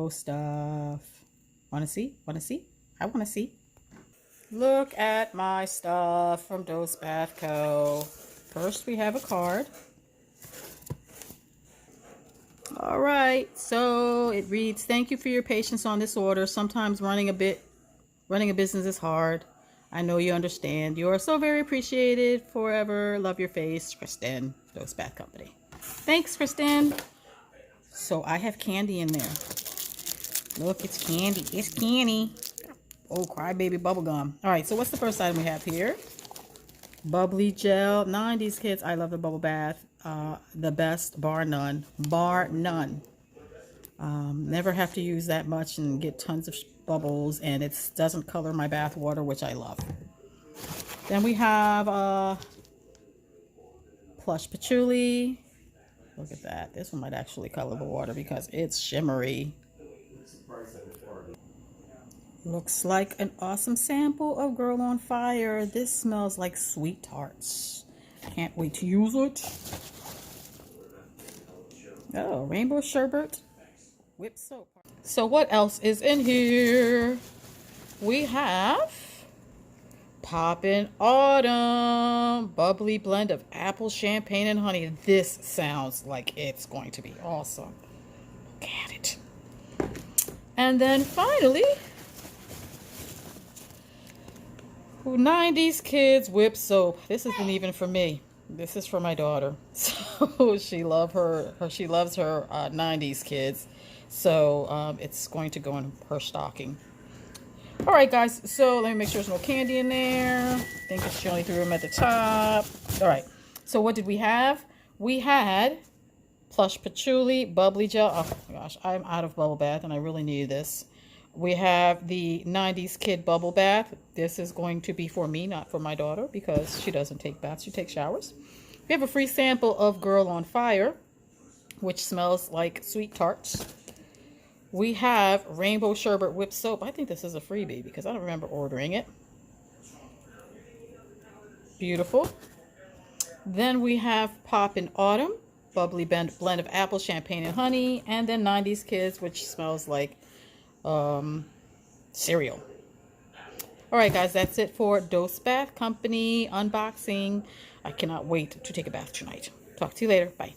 Co. stuff. Want to see? Want to see? I want to see. Look at my stuff from Dose Bath Co. First, we have a card. All right, so it reads, "Thank you for your patience on this order. Sometimes running a business is hard. I know you understand. You are so very appreciated. Forever love your face, Kristen, Dose Bath Company." Thanks, Kristen. So I have candy in there. Look, it's candy. It's candy. Oh, crybaby bubblegum. All right, so what's the first item we have here? Bubbly gel. 90s kids, I love the bubble bath. The best, bar none. Bar none. Never have to use that much and get tons of bubbles, and it doesn't color my bath water, which I love. Then we have plush patchouli. Look at that. This one might actually color the water because it's shimmery. Looks like an awesome sample of Girl on Fire. This smells like sweet tarts. Can't wait to use it. Oh, rainbow sherbet. Whip soap. So what else is in here? We have Poppin' Autumn. Bubbly blend of apple, champagne, and honey. This sounds like it's going to be awesome. Look at it. And then finally, 90s Kids Whip Soap. This isn't even for me. This is for my daughter. So she loves her 90s Kids. So it's going to go in her stocking. All right, guys. So let me make sure there's no candy in there. I think she only threw them at the top. All right. So what did we have? We had plush patchouli, bubbly gel. Oh my gosh, I'm out of bubble bath and I really need this. We have the 90s Kid bubble bath. This is going to be for me, not for my daughter, because she doesn't take baths. She takes showers. We have a free sample of Girl on Fire, which smells like sweet tarts. We have Rainbow Sherbet Whip Soap. I think this is a freebie because I don't remember ordering it. Beautiful. Then we have Poppin' Autumn, bubbly blend of apple, champagne, and honey. And then 90s Kids, which smells like cereal. All right, guys, that's it for Dose Bath Company unboxing. I cannot wait to take a bath tonight. Talk to you later. Bye.